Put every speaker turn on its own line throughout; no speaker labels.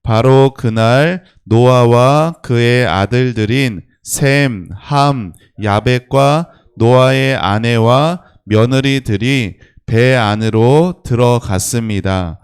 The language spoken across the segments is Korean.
바로 그날 노아와 그의 아들들인 셈, 함, 야벳과 노아의 아내와 며느리들이 배 안으로 들어갔습니다.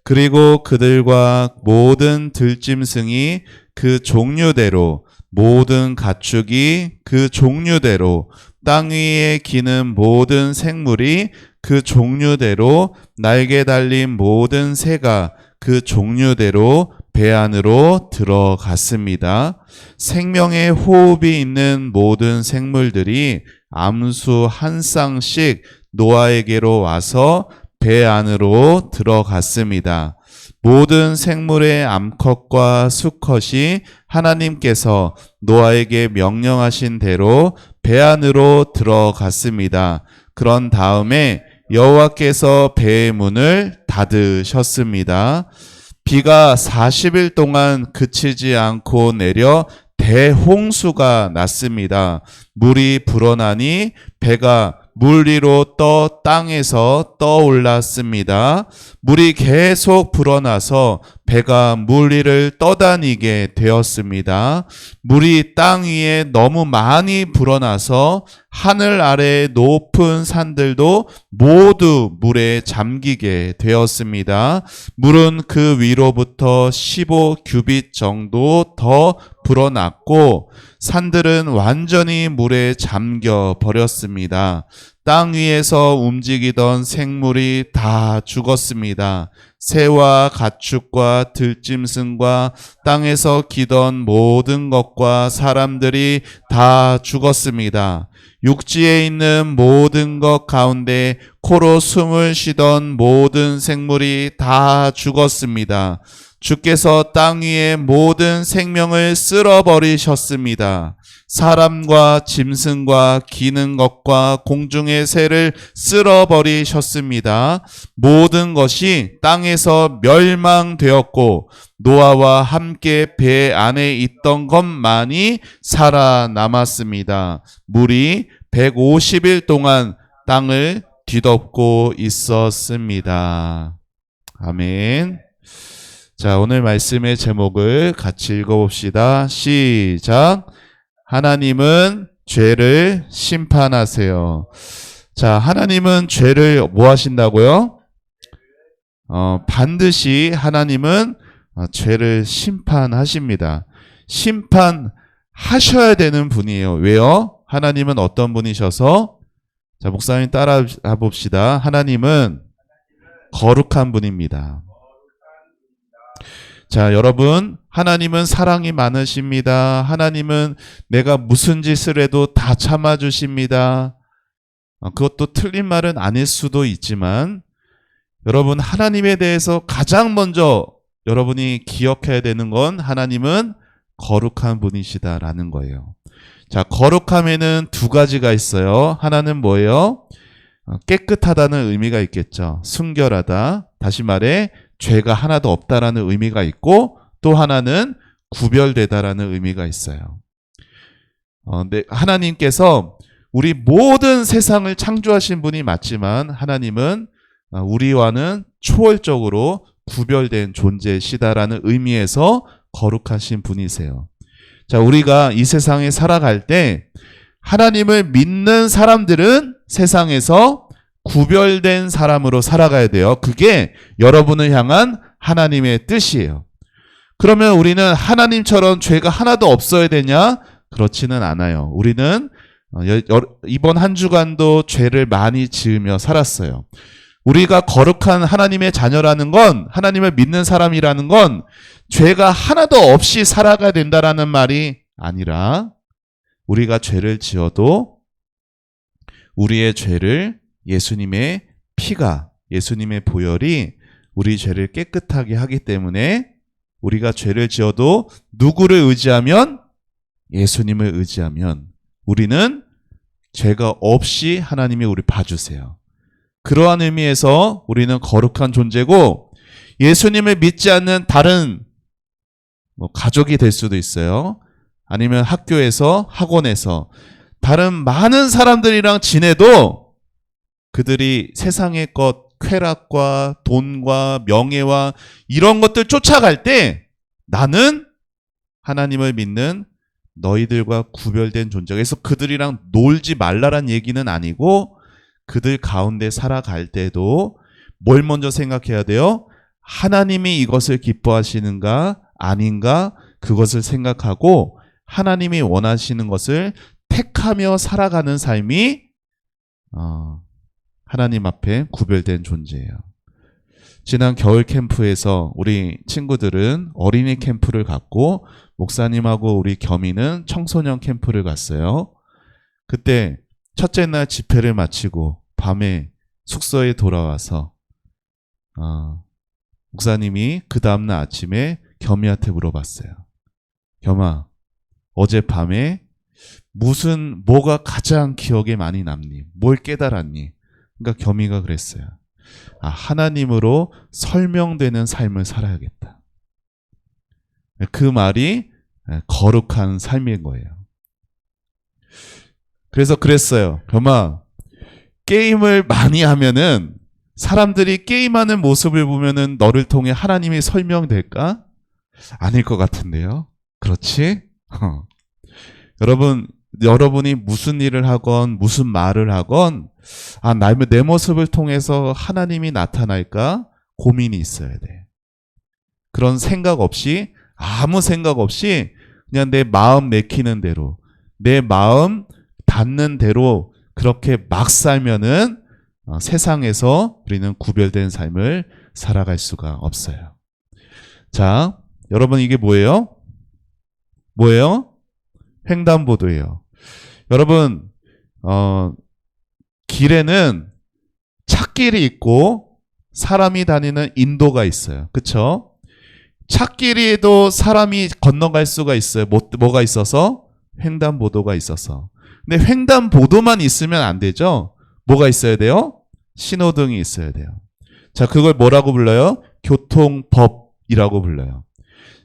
그리고 그들과 모든 들짐승이 그 종류대로, 모든 가축이 그 종류대로, 땅 위에 기는 모든 생물이 그 종류대로, 날개 달린 모든 새가 그 종류대로 배 안으로 들어갔습니다. 생명의 호흡이 있는 모든 생물들이 암수 한 쌍씩 노아에게로 와서 배 안으로 들어갔습니다. 모든 생물의 암컷과 수컷이 하나님께서 노아에게 명령하신 대로 배 안으로 들어갔습니다. 그런 다음에 여호와께서 배의 문을 닫으셨습니다. 비가 40일 동안 그치지 않고 내려 대홍수가 났습니다. 물이 불어나니 배가 물 위로 땅에서 떠올랐습니다. 물이 계속 불어나서 배가 물 위를 떠다니게 되었습니다. 물이 땅 위에 너무 많이 불어나서 하늘 아래의 높은 산들도 모두 물에 잠기게 되었습니다. 물은 그 위로부터 15규빗 정도 더 불어났고 산들은 완전히 물에 잠겨 버렸습니다. 땅 위에서 움직이던 생물이 다 죽었습니다. 새와 가축과 들짐승과 땅에서 기던 모든 것과 사람들이 다 죽었습니다. 육지에 있는 모든 것 가운데 코로 숨을 쉬던 모든 생물이 다 죽었습니다. 주께서 땅 위의 모든 생명을 쓸어버리셨습니다. 사람과 짐승과 기는 것과 공중의 새를 쓸어버리셨습니다. 모든 것이 땅에서 멸망되었고 노아와 함께 배 안에 있던 것만이 살아남았습니다. 물이 150일 동안 땅을 뒤덮고 있었습니다. 아멘. 자, 오늘 말씀의 제목을 같이 읽어봅시다. 시작. 하나님은 죄를 심판하세요. 자, 하나님은 죄를 뭐 하신다고요? 반드시 하나님은 죄를 심판하십니다. 심판하셔야 되는 분이에요. 왜요? 하나님은 어떤 분이셔서? 자, 목사님 따라 봅시다. 하나님은 거룩한 분입니다. 자, 여러분, 하나님은 사랑이 많으십니다. 하나님은 내가 무슨 짓을 해도 다 참아주십니다. 그것도 틀린 말은 아닐 수도 있지만 여러분, 하나님에 대해서 가장 먼저 여러분이 기억해야 되는 건 하나님은 거룩한 분이시다라는 거예요. 자, 거룩함에는 두 가지가 있어요. 하나는 뭐예요? 깨끗하다는 의미가 있겠죠. 순결하다. 다시 말해 죄가 하나도 없다라는 의미가 있고 또 하나는 구별되다라는 의미가 있어요. 근데 하나님께서 우리 모든 세상을 창조하신 분이 맞지만 하나님은 우리와는 초월적으로 구별된 존재시다라는 의미에서 거룩하신 분이세요. 자, 우리가 이 세상에 살아갈 때 하나님을 믿는 사람들은 세상에서 구별된 사람으로 살아가야 돼요. 그게 여러분을 향한 하나님의 뜻이에요. 그러면 우리는 하나님처럼 죄가 하나도 없어야 되냐? 그렇지는 않아요. 우리는 이번 한 주간도 죄를 많이 지으며 살았어요. 우리가 거룩한 하나님의 자녀라는 건, 하나님을 믿는 사람이라는 건 죄가 하나도 없이 살아가야 된다라는 말이 아니라 우리가 죄를 지어도 우리의 죄를 예수님의 피가, 예수님의 보혈이 우리 죄를 깨끗하게 하기 때문에 우리가 죄를 지어도 누구를 의지하면? 예수님을 의지하면 우리는 죄가 없이 하나님이 우리 봐주세요. 그러한 의미에서 우리는 거룩한 존재고 예수님을 믿지 않는 다른 가족이 될 수도 있어요. 아니면 학교에서, 학원에서 다른 많은 사람들이랑 지내도 그들이 세상의 것, 쾌락과 돈과 명예와 이런 것들 쫓아갈 때 나는 하나님을 믿는 너희들과 구별된 존재가. 그래서 그들이랑 놀지 말라란 얘기는 아니고 그들 가운데 살아갈 때도 뭘 먼저 생각해야 돼요? 하나님이 이것을 기뻐하시는가 아닌가 그것을 생각하고 하나님이 원하시는 것을 택하며 살아가는 삶이 하나님 앞에 구별된 존재예요. 지난 겨울 캠프에서 우리 친구들은 어린이 캠프를 갔고 목사님하고 우리 겸이는 청소년 캠프를 갔어요. 그때 첫째 날 집회를 마치고 밤에 숙소에 돌아와서 목사님이 그 다음날 아침에 겸이한테 물어봤어요. 겸아, 어젯밤에 뭐가 가장 기억에 많이 남니? 뭘 깨달았니? 그러니까 겸이가 그랬어요. 하나님으로 설명되는 삶을 살아야겠다. 그 말이 거룩한 삶인 거예요. 그래서 그랬어요. 겸아, 게임을 많이 하면은 사람들이 게임하는 모습을 보면은 너를 통해 하나님이 설명될까? 아닐 것 같은데요. 그렇지? 여러분이 무슨 일을 하건 무슨 말을 하건 내 모습을 통해서 하나님이 나타날까 고민이 있어야 돼. 그런 생각 없이 아무 생각 없이 그냥 내 마음 내키는 대로 내 마음 닿는 대로 그렇게 막 살면은 세상에서 우리는 구별된 삶을 살아갈 수가 없어요. 자, 여러분 이게 뭐예요? 뭐예요? 횡단보도예요. 여러분 길에는 찻길이 있고 사람이 다니는 인도가 있어요. 그렇죠? 찻길에도 사람이 건너갈 수가 있어요. 뭐가 있어서? 횡단보도가 있어서. 근데 횡단보도만 있으면 안 되죠. 뭐가 있어야 돼요? 신호등이 있어야 돼요. 자, 그걸 뭐라고 불러요? 교통법이라고 불러요.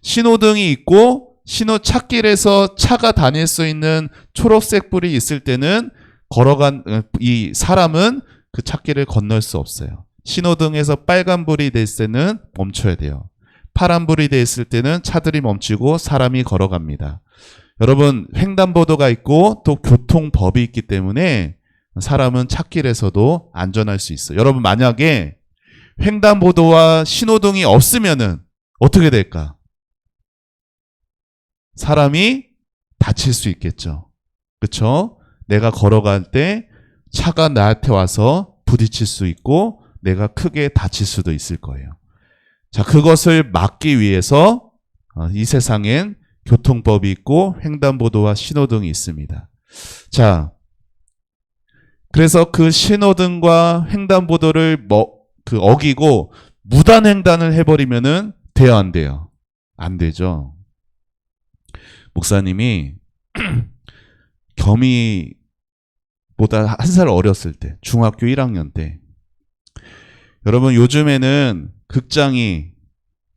신호등이 있고 찻길에서 차가 다닐 수 있는 초록색 불이 있을 때는 이 사람은 그 찻길을 건널 수 없어요. 신호등에서 빨간불이 됐을 때는 멈춰야 돼요. 파란불이 됐을 때는 차들이 멈추고 사람이 걸어갑니다. 여러분, 횡단보도가 있고 또 교통법이 있기 때문에 사람은 찻길에서도 안전할 수 있어요. 여러분, 만약에 횡단보도와 신호등이 없으면은 어떻게 될까? 사람이 다칠 수 있겠죠. 그렇죠? 내가 걸어갈 때 차가 나한테 와서 부딪힐 수 있고 내가 크게 다칠 수도 있을 거예요. 자, 그것을 막기 위해서 이 세상엔 교통법이 있고 횡단보도와 신호등이 있습니다. 자, 그래서 그 신호등과 횡단보도를 어기고 무단횡단을 해버리면은 돼요, 안 돼요? 안 되죠. 목사님이 겸이보다 한 살 어렸을 때, 중학교 1학년 때, 여러분 요즘에는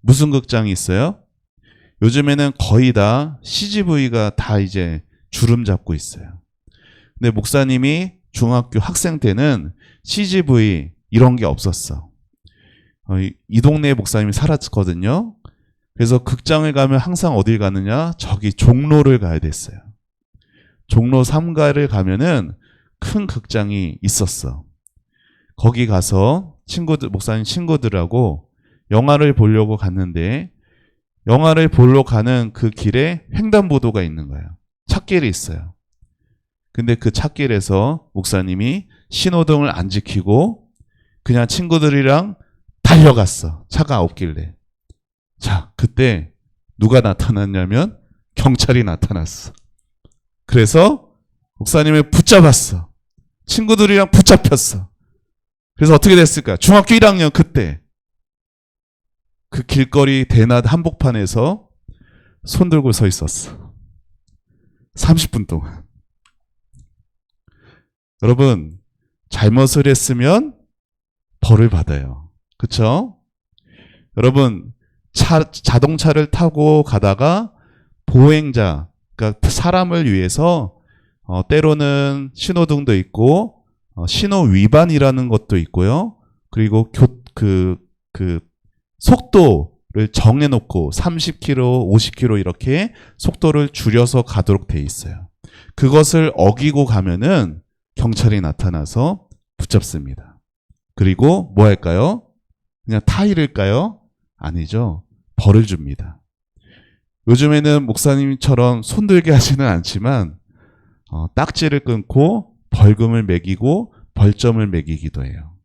무슨 극장이 있어요? 요즘에는 거의 다 CGV가 다 이제 주름 잡고 있어요. 근데 목사님이 중학교 학생 때는 CGV 이런 게 없었어. 이 동네에 목사님이 살았거든요. 그래서 극장을 가면 항상 어딜 가느냐? 저기 종로를 가야 됐어요. 종로 3가를 가면은 큰 극장이 있었어. 거기 가서 목사님 친구들하고 영화를 보려고 갔는데 영화를 보러 가는 그 길에 횡단보도가 있는 거예요. 찻길이 있어요. 근데 그 찻길에서 목사님이 신호등을 안 지키고 그냥 친구들이랑 달려갔어. 차가 없길래. 자, 그때 누가 나타났냐면 경찰이 나타났어. 그래서 목사님을 붙잡았어. 친구들이랑 붙잡혔어. 그래서 어떻게 됐을까? 중학교 1학년 그때 그 길거리 대낮 한복판에서 손 들고 서 있었어. 30분 동안. 여러분, 잘못을 했으면 벌을 받아요. 그렇죠? 여러분, 자동차를 타고 가다가 보행자, 그러니까 사람을 위해서 때로는 신호등도 있고 신호 위반이라는 것도 있고요. 그리고 속도를 정해놓고 30km, 50km 이렇게 속도를 줄여서 가도록 돼 있어요. 그것을 어기고 가면은 경찰이 나타나서 붙잡습니다. 그리고 뭐 할까요? 그냥 타이를까요? 아니죠. 벌을 줍니다. 요즘에는 목사님처럼 손들게 하지는 않지만 딱지를 끊고 벌금을 매기고 벌점을 매기기도 해요.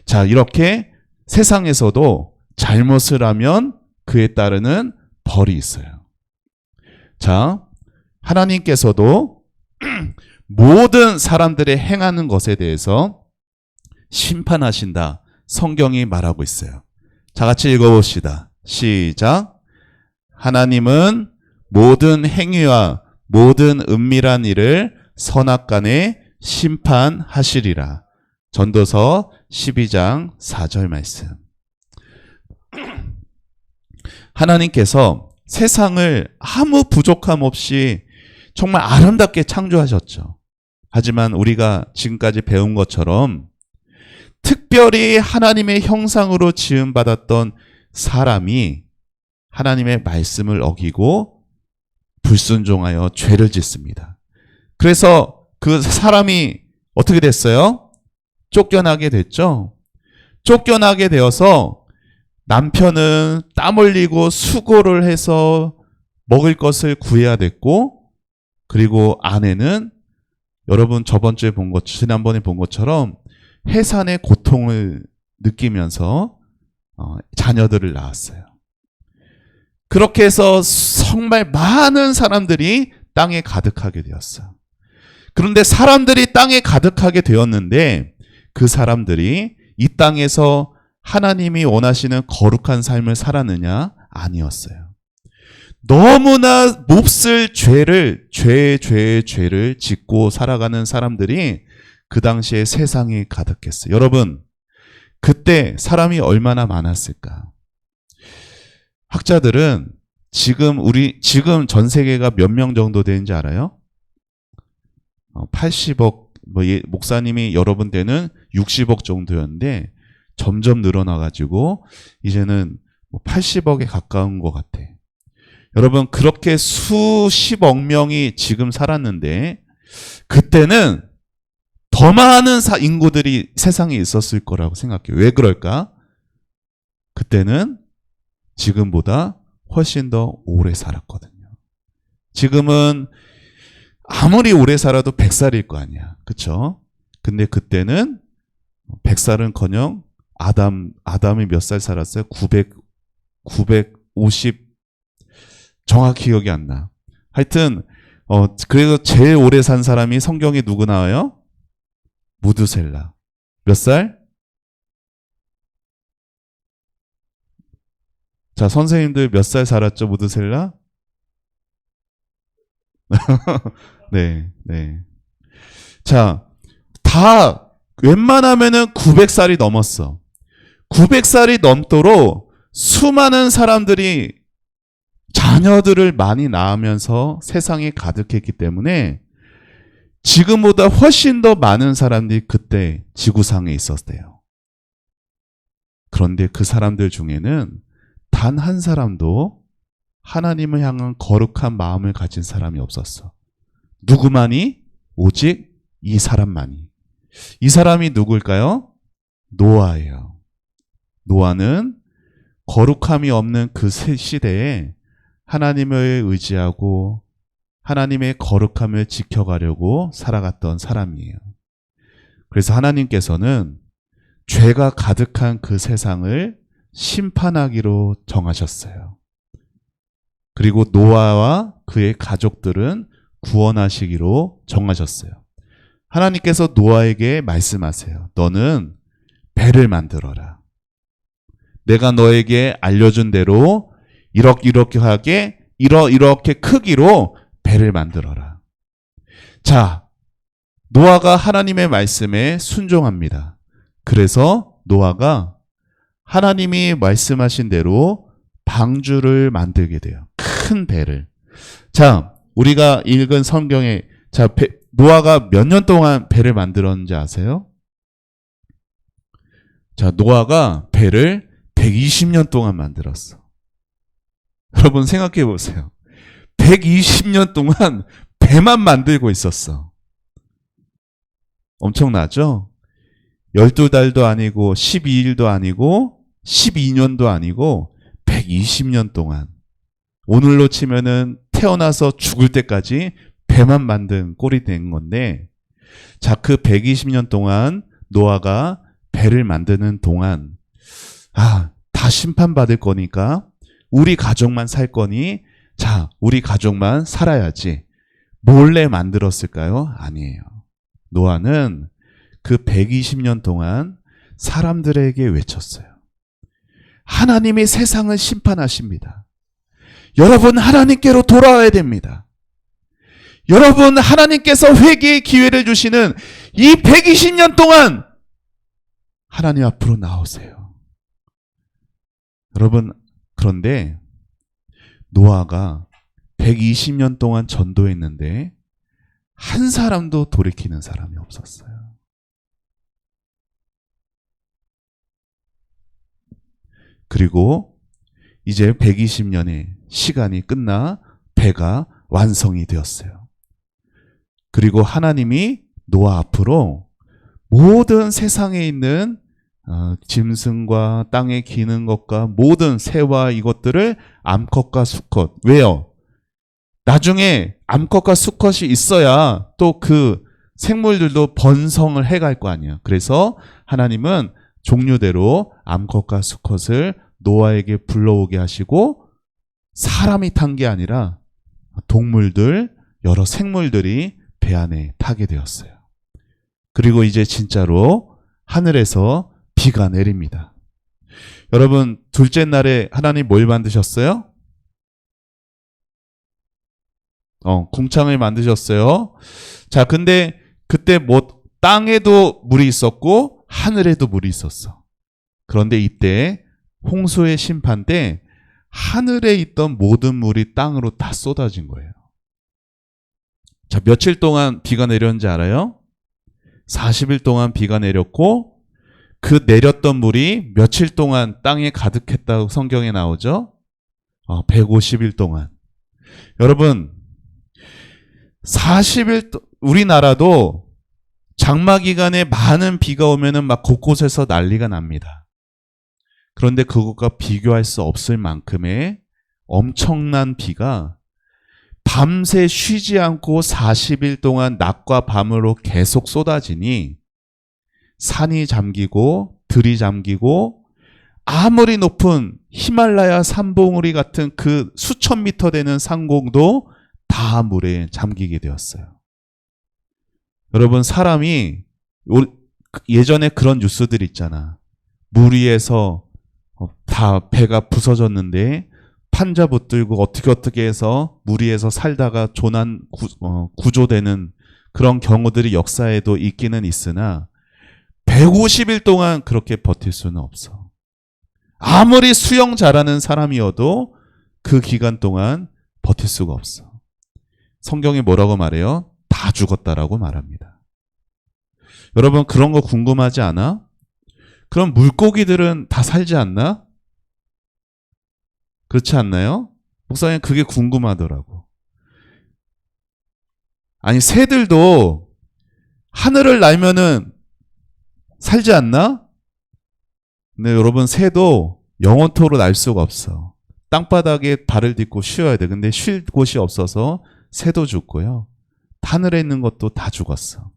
자, 이렇게 세상에서도 잘못을 하면 그에 따르는 벌이 있어요. 자, 하나님께서도 모든 사람들의 행하는 것에 대해서 심판하신다. 성경이 말하고 있어요. 자, 같이 읽어봅시다. 시작. 하나님은 모든 행위와 모든 은밀한 일을 선악간에 심판하시리라. 전도서 12장 4절 말씀. 하나님께서 세상을 아무 부족함 없이 정말 아름답게 창조하셨죠. 하지만 우리가 지금까지 배운 것처럼 특별히 하나님의 형상으로 지음받았던 사람이 하나님의 말씀을 어기고 불순종하여 죄를 짓습니다. 그래서 그 사람이 어떻게 됐어요? 쫓겨나게 됐죠. 쫓겨나게 되어서 남편은 땀 흘리고 수고를 해서 먹을 것을 구해야 됐고, 그리고 아내는 여러분 저번 주에 지난번에 본 것처럼 해산의 고통을 느끼면서 자녀들을 낳았어요. 그렇게 해서 정말 많은 사람들이 땅에 가득하게 되었어요. 그런데 사람들이 땅에 가득하게 되었는데 그 사람들이 이 땅에서 하나님이 원하시는 거룩한 삶을 살았느냐? 아니었어요. 너무나 몹쓸 죄를 짓고 살아가는 사람들이 그 당시에 세상이 가득했어요. 여러분, 그때 사람이 얼마나 많았을까? 학자들은 지금 전 세계가 몇 명 정도 되는지 알아요? 80억, 목사님이 여러분 때는 60억 정도였는데 점점 늘어나가지고 이제는 80억에 가까운 것 같아. 여러분, 그렇게 수십억 명이 지금 살았는데 그때는 더 많은 인구들이 세상에 있었을 거라고 생각해요. 왜 그럴까? 그때는 지금보다 훨씬 더 오래 살았거든요. 지금은 아무리 오래 살아도 100살일 거 아니야. 그쵸? 근데 그때는 100살은커녕 아담이 몇 살 살았어요? 950, 정확히 기억이 안 나. 하여튼, 그래서 제일 오래 산 사람이 성경에 누구 나와요? 무두셀라. 몇 살? 자, 선생님들 몇 살 살았죠, 무두셀라? 네. 자, 다 웬만하면은 900살이 넘었어. 900살이 넘도록 수많은 사람들이 자녀들을 많이 낳으면서 세상에 가득했기 때문에 지금보다 훨씬 더 많은 사람들이 그때 지구상에 있었대요. 그런데 그 사람들 중에는 단 한 사람도 하나님을 향한 거룩한 마음을 가진 사람이 없었어. 누구만이? 오직 이 사람만이. 이 사람이 누굴까요? 노아예요. 노아는 거룩함이 없는 그 시대에 하나님을 의지하고 하나님의 거룩함을 지켜가려고 살아갔던 사람이에요. 그래서 하나님께서는 죄가 가득한 그 세상을 심판하기로 정하셨어요. 그리고 노아와 그의 가족들은 구원하시기로 정하셨어요. 하나님께서 노아에게 말씀하세요. 너는 배를 만들어라. 내가 너에게 알려준 대로 이렇게 크기로 배를 만들어라. 자, 노아가 하나님의 말씀에 순종합니다. 그래서 노아가 하나님이 말씀하신 대로 방주를 만들게 돼요. 큰 배를. 자, 우리가 읽은 성경에 노아가 몇 년 동안 배를 만들었는지 아세요? 자, 노아가 배를 120년 동안 만들었어. 여러분 생각해 보세요. 120년 동안 배만 만들고 있었어. 엄청나죠? 12달도 아니고 12일도 아니고 12년도 아니고 120년 동안, 오늘로 치면은 태어나서 죽을 때까지 배만 만든 꼴이 된 건데, 자, 그 120년 동안 노아가 배를 만드는 동안 다 심판받을 거니까 우리 가족만 살 거니 자, 우리 가족만 살아야지. 몰래 만들었을까요? 아니에요. 노아는 그 120년 동안 사람들에게 외쳤어요. 하나님이 세상을 심판하십니다. 여러분 하나님께로 돌아와야 됩니다. 여러분 하나님께서 회개의 기회를 주시는 이 120년 동안 하나님 앞으로 나오세요. 여러분, 그런데 노아가 120년 동안 전도했는데 한 사람도 돌이키는 사람이 없었어요. 그리고 이제 120년의 시간이 끝나 배가 완성이 되었어요. 그리고 하나님이 노아 앞으로 모든 세상에 있는 짐승과 땅에 기는 것과 모든 새와 이것들을 암컷과 수컷. 왜요? 나중에 암컷과 수컷이 있어야 또 그 생물들도 번성을 해갈 거 아니에요. 그래서 하나님은 종류대로 암컷과 수컷을 노아에게 불러오게 하시고, 사람이 탄 게 아니라 동물들, 여러 생물들이 배 안에 타게 되었어요. 그리고 이제 진짜로 하늘에서 비가 내립니다. 여러분, 둘째 날에 하나님 뭘 만드셨어요? 궁창을 만드셨어요. 자, 근데 그때 땅에도 물이 있었고 하늘에도 물이 있었어. 그런데 이때 홍수의 심판 때 하늘에 있던 모든 물이 땅으로 다 쏟아진 거예요. 자, 며칠 동안 비가 내렸는지 알아요? 40일 동안 비가 내렸고, 그 내렸던 물이 며칠 동안 땅에 가득했다고 성경에 나오죠? 150일 동안. 여러분, 40일, 우리나라도 장마 기간에 많은 비가 오면은 막 곳곳에서 난리가 납니다. 그런데 그것과 비교할 수 없을 만큼의 엄청난 비가 밤새 쉬지 않고 40일 동안 낮과 밤으로 계속 쏟아지니 산이 잠기고 들이 잠기고, 아무리 높은 히말라야 산봉우리 같은 그 수천 미터 되는 상공도 다 물에 잠기게 되었어요. 여러분, 사람이 예전에 그런 뉴스들 있잖아. 물 위에서 다 배가 부서졌는데 판자 붙들고 어떻게 해서 물 위에서 살다가 구조되는 그런 경우들이 역사에도 있기는 있으나 150일 동안 그렇게 버틸 수는 없어. 아무리 수영 잘하는 사람이어도 그 기간 동안 버틸 수가 없어. 성경이 뭐라고 말해요? 다 죽었다라고 말합니다. 여러분, 그런 거 궁금하지 않아? 그럼 물고기들은 다 살지 않나? 그렇지 않나요? 목사님, 그게 궁금하더라고. 아니, 새들도 하늘을 날면은 살지 않나? 근데 여러분, 새도 영원토록 날 수가 없어. 땅바닥에 발을 딛고 쉬어야 돼. 근데 쉴 곳이 없어서 새도 죽고요. 하늘에 있는 것도 다 죽었어.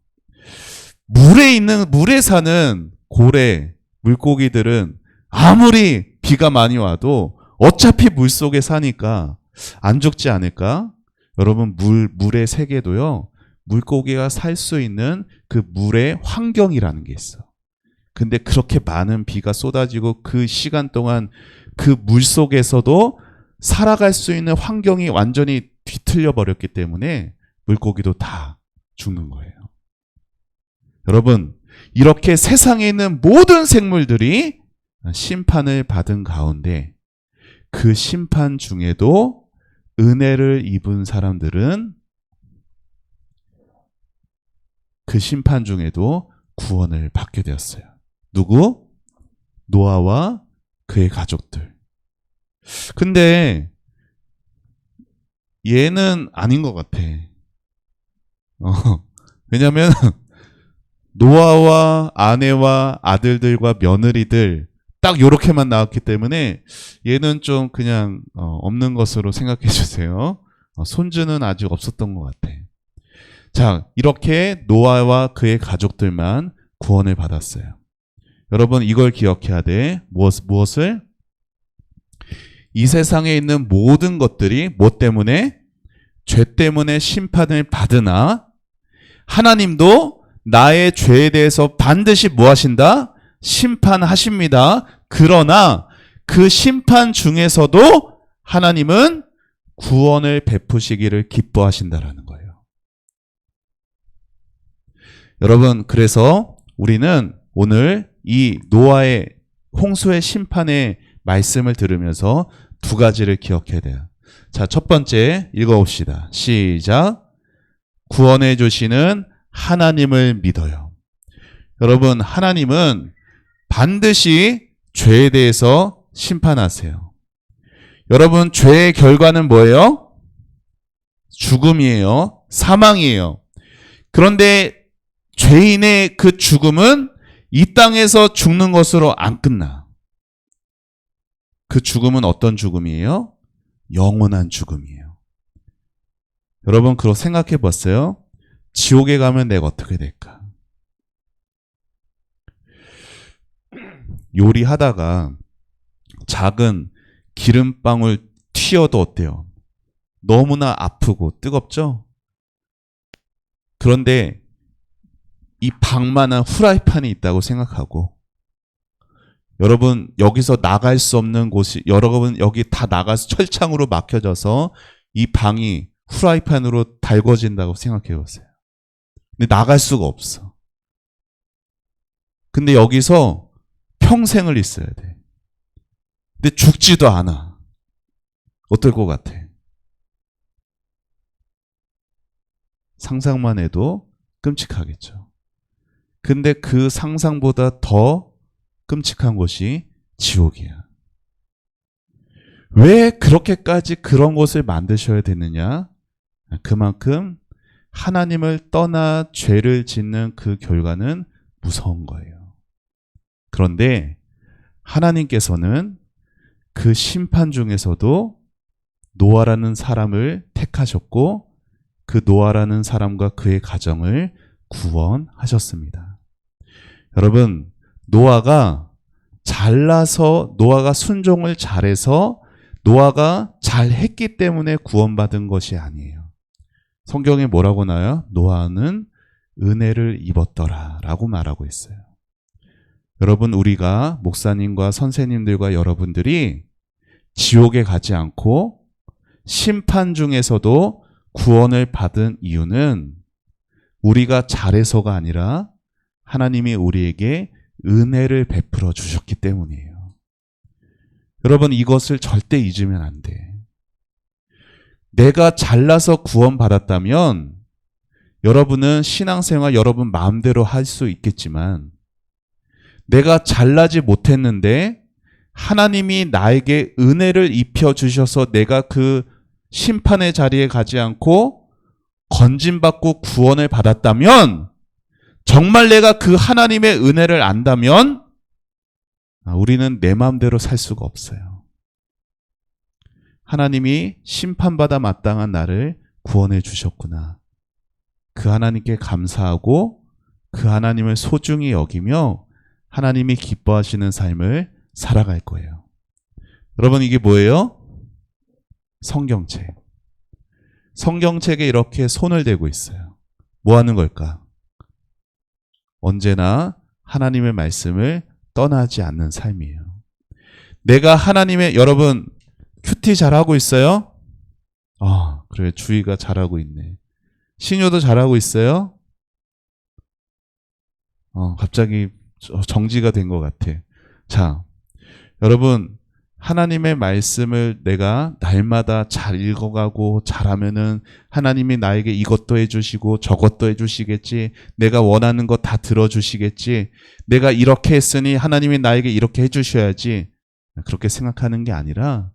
물에 사는 고래, 물고기들은 아무리 비가 많이 와도 어차피 물 속에 사니까 안 죽지 않을까? 여러분, 물의 세계도요, 물고기가 살 수 있는 그 물의 환경이라는 게 있어. 근데 그렇게 많은 비가 쏟아지고 그 시간 동안 그 물 속에서도 살아갈 수 있는 환경이 완전히 뒤틀려 버렸기 때문에 물고기도 다 죽는 거예요. 여러분, 이렇게 세상에 있는 모든 생물들이 심판을 받은 가운데 그 심판 중에도 은혜를 입은 사람들은 그 심판 중에도 구원을 받게 되었어요. 누구? 노아와 그의 가족들. 근데 얘는 아닌 것 같아. 왜냐면 노아와 아내와 아들들과 며느리들 딱 요렇게만 나왔기 때문에 얘는 좀 그냥 없는 것으로 생각해 주세요. 손주는 아직 없었던 것 같아. 자, 이렇게 노아와 그의 가족들만 구원을 받았어요. 여러분 이걸 기억해야 돼. 무엇을? 이 세상에 있는 모든 것들이 뭐 때문에? 죄 때문에 심판을 받으나 하나님도 나의 죄에 대해서 반드시 뭐 하신다? 심판하십니다. 그러나 그 심판 중에서도 하나님은 구원을 베푸시기를 기뻐하신다라는 거예요. 여러분, 그래서 우리는 오늘 이 노아의 홍수의 심판의 말씀을 들으면서 두 가지를 기억해야 돼요. 자, 첫 번째 읽어봅시다. 시작. 구원해 주시는 하나님을 믿어요. 여러분, 하나님은 반드시 죄에 대해서 심판하세요. 여러분, 죄의 결과는 뭐예요? 죽음이에요. 사망이에요. 그런데 죄인의 그 죽음은 이 땅에서 죽는 것으로 안 끝나. 그 죽음은 어떤 죽음이에요? 영원한 죽음이에요. 여러분, 그거 생각해 봤어요? 지옥에 가면 내가 어떻게 될까? 요리하다가 작은 기름방울 튀어도 어때요? 너무나 아프고 뜨겁죠? 그런데 이 방만한 후라이팬이 있다고 생각하고 여러분 여기서 나갈 수 없는 곳이 여러분 여기 다 나가서 철창으로 막혀져서 이 방이 후라이팬으로 달궈진다고 생각해 보세요. 근데 나갈 수가 없어. 근데 여기서 평생을 있어야 돼. 근데 죽지도 않아. 어떨 것 같아? 상상만 해도 끔찍하겠죠. 근데 그 상상보다 더 끔찍한 곳이 지옥이야. 왜 그렇게까지 그런 곳을 만드셔야 되느냐? 그만큼 하나님을 떠나 죄를 짓는 그 결과는 무서운 거예요. 그런데 하나님께서는 그 심판 중에서도 노아라는 사람을 택하셨고 그 노아라는 사람과 그의 가정을 구원하셨습니다. 여러분, 노아가 잘나서 노아가 순종을 잘해서 노아가 잘했기 때문에 구원받은 것이 아니에요. 성경에 뭐라고 나와요? 노아는 은혜를 입었더라 라고 말하고 있어요. 여러분, 우리가 목사님과 선생님들과 여러분들이 지옥에 가지 않고 심판 중에서도 구원을 받은 이유는 우리가 잘해서가 아니라 하나님이 우리에게 은혜를 베풀어 주셨기 때문이에요. 여러분, 이것을 절대 잊으면 안 돼. 내가 잘나서 구원받았다면 여러분은 신앙생활 여러분 마음대로 할 수 있겠지만 내가 잘나지 못했는데 하나님이 나에게 은혜를 입혀 주셔서 내가 그 심판의 자리에 가지 않고 건진받고 구원을 받았다면 정말 내가 그 하나님의 은혜를 안다면 우리는 내 마음대로 살 수가 없어요. 하나님이 심판받아 마땅한 나를 구원해 주셨구나. 그 하나님께 감사하고 그 하나님을 소중히 여기며 하나님이 기뻐하시는 삶을 살아갈 거예요. 여러분, 이게 뭐예요? 성경책. 성경책에 이렇게 손을 대고 있어요. 뭐 하는 걸까? 언제나 하나님의 말씀을 떠나지 않는 삶이에요. 내가 하나님의, 여러분 큐티 잘하고 있어요? 그래, 주희가 잘하고 있네. 신효도 잘하고 있어요? 갑자기 정지가 된 것 같아. 자, 여러분, 하나님의 말씀을 내가 날마다 잘 읽어가고 잘하면은 하나님이 나에게 이것도 해주시고 저것도 해주시겠지. 내가 원하는 거 다 들어주시겠지. 내가 이렇게 했으니 하나님이 나에게 이렇게 해주셔야지. 그렇게 생각하는 게 아니라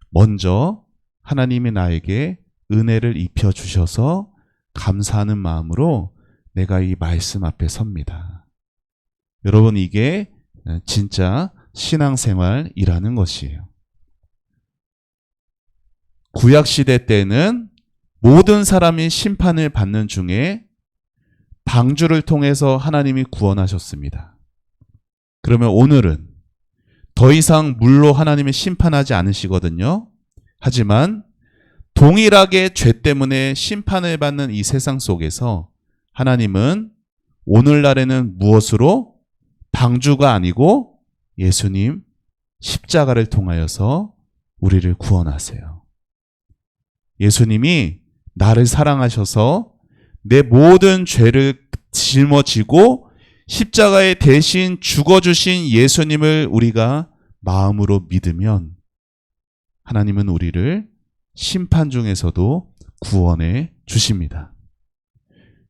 먼저 하나님이 나에게 은혜를 입혀 주셔서 감사하는 마음으로 내가 이 말씀 앞에 섭니다. 여러분, 이게 진짜 신앙생활이라는 것이에요. 구약시대 때는 모든 사람이 심판을 받는 중에 방주를 통해서 하나님이 구원하셨습니다. 그러면 오늘은 더 이상 물로 하나님이 심판하지 않으시거든요. 하지만 동일하게 죄 때문에 심판을 받는 이 세상 속에서 하나님은 오늘날에는 무엇으로? 방주가 아니고 예수님 십자가를 통하여서 우리를 구원하세요. 예수님이 나를 사랑하셔서 내 모든 죄를 짊어지고 십자가에 대신 죽어주신 예수님을 우리가 마음으로 믿으면 하나님은 우리를 심판 중에서도 구원해 주십니다.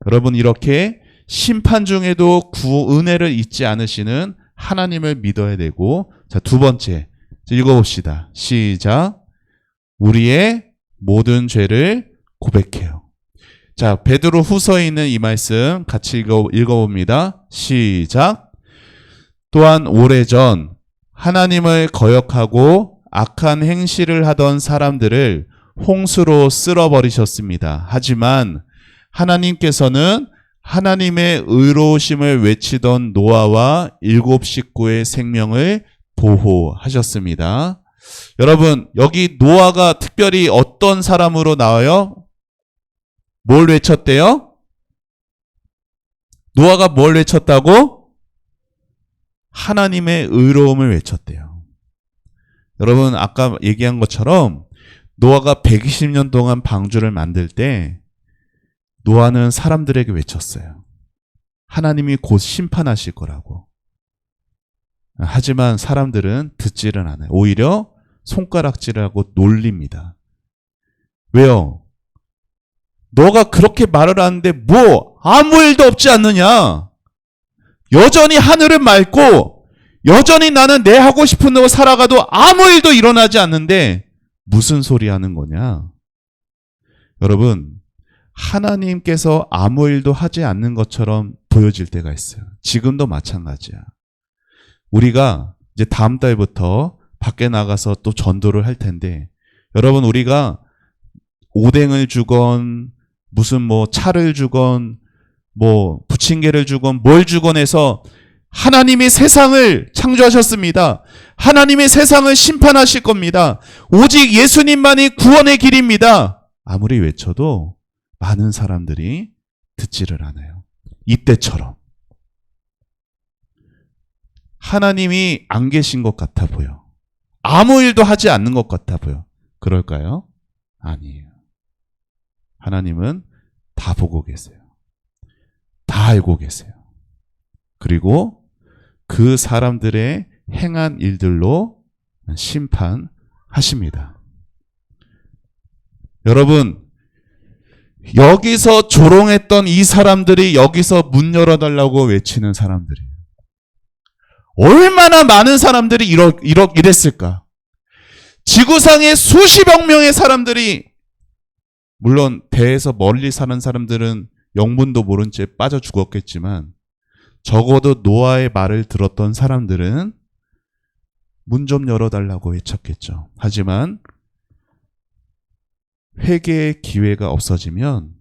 여러분, 이렇게 심판 중에도 은혜를 잊지 않으시는 하나님을 믿어야 되고, 자, 두 번째 읽어봅시다. 시작. 우리의 모든 죄를 고백해요. 자, 베드로 후서에 있는 이 말씀 같이 읽어봅니다. 시작. 또한 오래전 하나님을 거역하고 악한 행실을 하던 사람들을 홍수로 쓸어버리셨습니다. 하지만 하나님께서는 하나님의 의로우심을 외치던 노아와 7 식구의 생명을 보호하셨습니다. 여러분, 여기 노아가 특별히 어떤 사람으로 나와요? 뭘 외쳤대요? 노아가 뭘 외쳤다고? 하나님의 의로움을 외쳤대요. 여러분, 아까 얘기한 것처럼 노아가 120년 동안 방주를 만들 때 노아는 사람들에게 외쳤어요. 하나님이 곧 심판하실 거라고. 하지만 사람들은 듣지를 않아요. 오히려 손가락질을 하고 놀립니다. 왜요? 너가 그렇게 말을 하는데 뭐 아무 일도 없지 않느냐? 여전히 하늘은 맑고 여전히 나는 내 하고 싶은 대로 살아가도 아무 일도 일어나지 않는데 무슨 소리 하는 거냐? 여러분, 하나님께서 아무 일도 하지 않는 것처럼 보여질 때가 있어요. 지금도 마찬가지야. 우리가 이제 다음 달부터 밖에 나가서 또 전도를 할 텐데, 여러분, 우리가 오뎅을 주건 무슨 뭐 차를 주건 뭐 부침개를 주건 뭘 주건 해서 하나님이 세상을 창조하셨습니다. 하나님이 세상을 심판하실 겁니다. 오직 예수님만이 구원의 길입니다. 아무리 외쳐도 많은 사람들이 듣지를 않아요. 이때처럼 하나님이 안 계신 것 같아 보여. 아무 일도 하지 않는 것 같아 보여. 그럴까요? 아니에요. 하나님은 다 보고 계세요. 다 알고 계세요. 그리고 그 사람들의 행한 일들로 심판하십니다. 여러분, 여기서 조롱했던 이 사람들이 여기서 문 열어달라고 외치는 사람들이에요. 얼마나 많은 사람들이 이랬을까? 지구상에 수십억 명의 사람들이, 물론 배에서 멀리 사는 사람들은 영문도 모른 채 빠져 죽었겠지만 적어도 노아의 말을 들었던 사람들은 문 좀 열어달라고 외쳤겠죠. 하지만 회개의 기회가 없어지면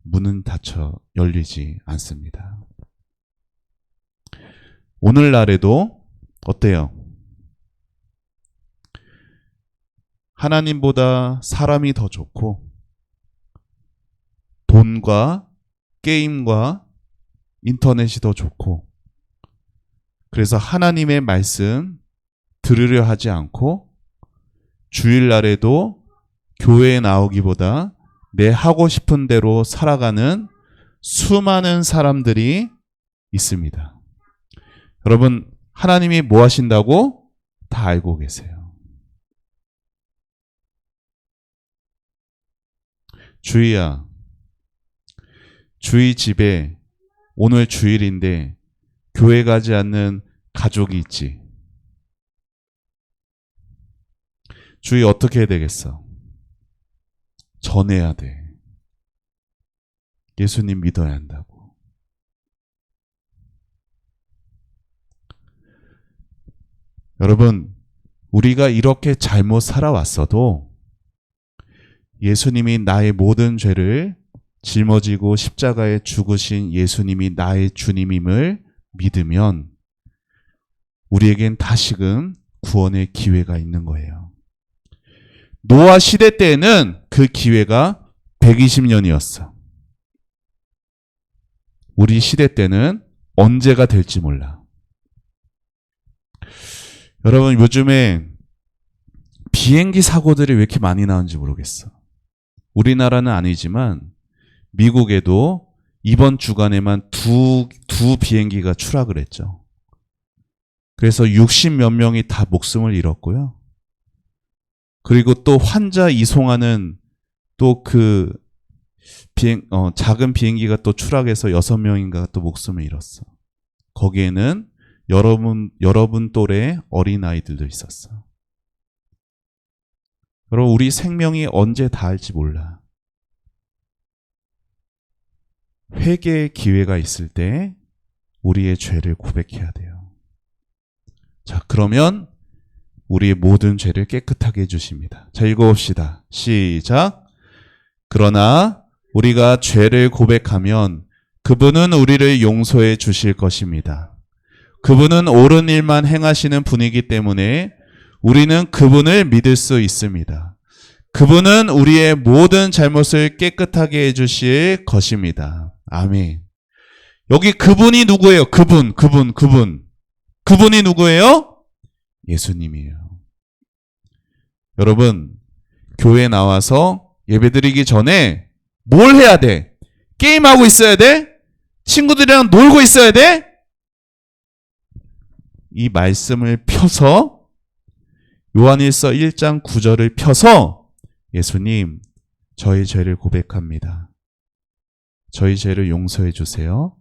문은 닫혀 열리지 않습니다. 오늘날에도 어때요? 하나님보다 사람이 더 좋고 돈과 게임과 인터넷이 더 좋고, 그래서 하나님의 말씀 들으려 하지 않고 주일날에도 교회에 나오기보다 내 하고 싶은 대로 살아가는 수많은 사람들이 있습니다. 여러분, 하나님이 뭐 하신다고? 다 알고 계세요. 주희야, 주희 집에 오늘 주일인데 교회 가지 않는 가족이 있지. 주의 어떻게 해야 되겠어? 전해야 돼. 예수님 믿어야 한다고. 여러분, 우리가 이렇게 잘못 살아왔어도 예수님이 나의 모든 죄를 짊어지고 십자가에 죽으신 예수님이 나의 주님임을 믿으면 우리에겐 다시금 구원의 기회가 있는 거예요. 노아 시대 때에는 그 기회가 120년이었어. 우리 시대 때는 언제가 될지 몰라. 여러분, 요즘에 비행기 사고들이 왜 이렇게 많이 나오는지 모르겠어. 우리나라는 아니지만 미국에도 이번 주간에만 두 비행기가 추락을 했죠. 그래서 60몇 명이 다 목숨을 잃었고요. 그리고 또 환자 이송하는 또 그 작은 비행기가 또 추락해서 6명인가 또 목숨을 잃었어. 거기에는 여러분 또래 어린아이들도 있었어. 여러분, 우리 생명이 언제 닿을지 몰라. 회개의 기회가 있을 때 우리의 죄를 고백해야 돼요. 자, 그러면 우리의 모든 죄를 깨끗하게 해주십니다. 자, 읽어봅시다. 시작. 그러나 우리가 죄를 고백하면 그분은 우리를 용서해 주실 것입니다. 그분은 옳은 일만 행하시는 분이기 때문에 우리는 그분을 믿을 수 있습니다. 그분은 우리의 모든 잘못을 깨끗하게 해주실 것입니다. 아멘. 여기 그분이 누구예요? 그분. 그분이 누구예요? 예수님이에요. 여러분, 교회 나와서 예배드리기 전에 뭘 해야 돼? 게임하고 있어야 돼? 친구들이랑 놀고 있어야 돼? 이 말씀을 펴서 요한일서 1장 9절을 펴서 예수님, 저희 죄를 고백합니다. 저희 죄를 용서해 주세요.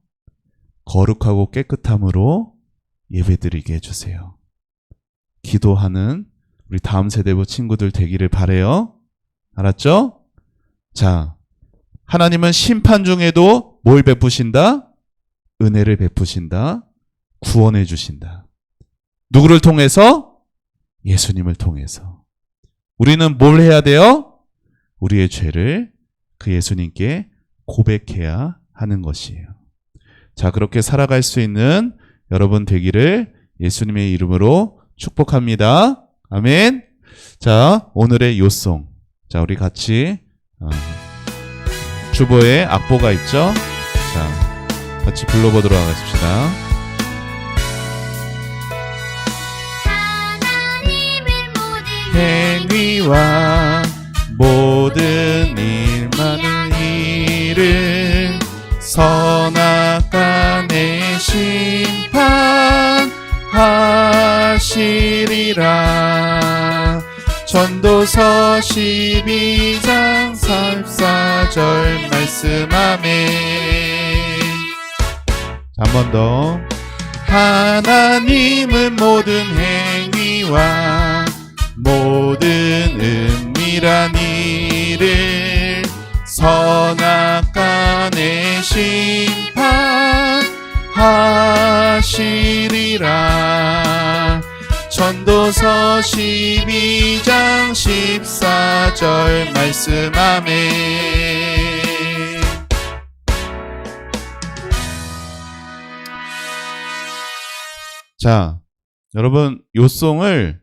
거룩하고 깨끗함으로 예배드리게 해주세요. 기도하는 우리 다음 세대부 친구들 되기를 바라요. 알았죠? 자, 하나님은 심판 중에도 뭘 베푸신다? 은혜를 베푸신다. 구원해 주신다. 누구를 통해서? 예수님을 통해서. 우리는 뭘 해야 돼요? 우리의 죄를 그 예수님께 고백해야 하는 것이에요. 자, 그렇게 살아갈 수 있는 여러분 되기를 예수님의 이름으로 축복합니다. 아멘. 자, 오늘의 요송. 자, 우리 같이 주보에 악보가 있죠? 자, 같이 불러보도록 하겠습니다. 행위와 모든 일 많은 일을 선악간의 심판하시리라. 전도서 12장 34절 말씀하네. 한 번 더. 하나님은 모든 행위와 모든 은밀한 일을 선악간의 심판하시리라. 전도서 12장 14절 말씀하네. 자, 여러분, 요송을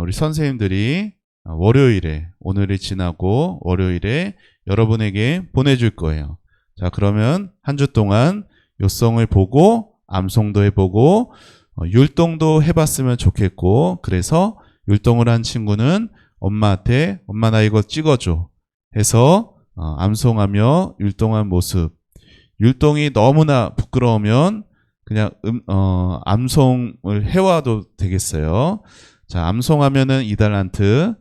우리 선생님들이 월요일에, 오늘이 지나고 월요일에 여러분에게 보내줄 거예요. 자, 그러면 한 주 동안 요송을 보고 암송도 해보고 율동도 해봤으면 좋겠고, 그래서 율동을 한 친구는 엄마한테 엄마 나 이거 찍어줘 해서 암송하며 율동한 모습. 율동이 너무나 부끄러우면 그냥 암송을 해와도 되겠어요. 자, 암송하면은 2달란트,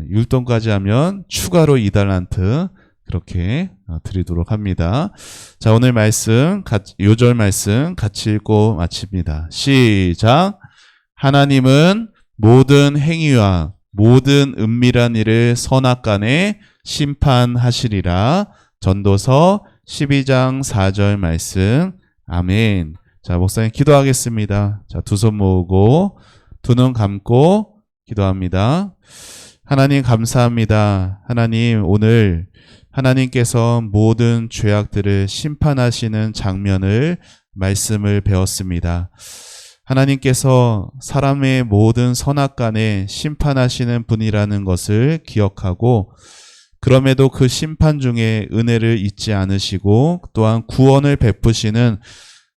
율동까지 하면 추가로 2달란트 그렇게 드리도록 합니다. 자, 오늘 말씀, 요절 말씀 같이 읽고 마칩니다. 시작. 하나님은 모든 행위와 모든 은밀한 일을 선악간에 심판하시리라. 전도서 12장 4절 말씀. 아멘. 자, 목사님 기도하겠습니다. 자, 두 손 모으고 두 눈 감고 기도합니다. 하나님 감사합니다. 하나님 오늘 하나님께서 모든 죄악들을 심판하시는 장면을 말씀을 배웠습니다. 하나님께서 사람의 모든 선악간에 심판하시는 분이라는 것을 기억하고 그럼에도 그 심판 중에 은혜를 잊지 않으시고 또한 구원을 베푸시는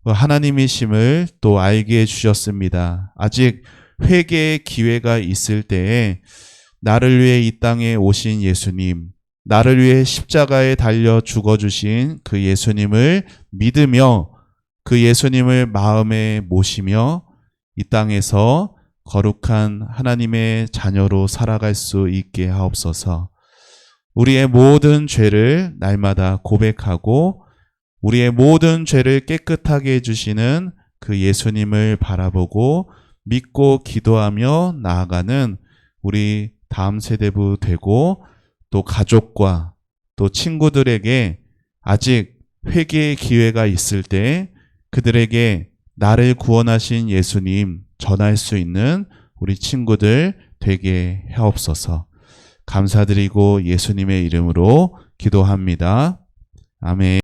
하나님이심을 또 알게 해주셨습니다. 아직 회개의 기회가 있을 때에 나를 위해 이 땅에 오신 예수님, 나를 위해 십자가에 달려 죽어주신 그 예수님을 믿으며 그 예수님을 마음에 모시며 이 땅에서 거룩한 하나님의 자녀로 살아갈 수 있게 하옵소서. 우리의 모든 죄를 날마다 고백하고 우리의 모든 죄를 깨끗하게 해주시는 그 예수님을 바라보고 믿고 기도하며 나아가는 우리 다음 세대부 되고 또 가족과 또 친구들에게 아직 회개의 기회가 있을 때 그들에게 나를 구원하신 예수님 전할 수 있는 우리 친구들 되게 하옵소서. 감사드리고 예수님의 이름으로 기도합니다. 아멘.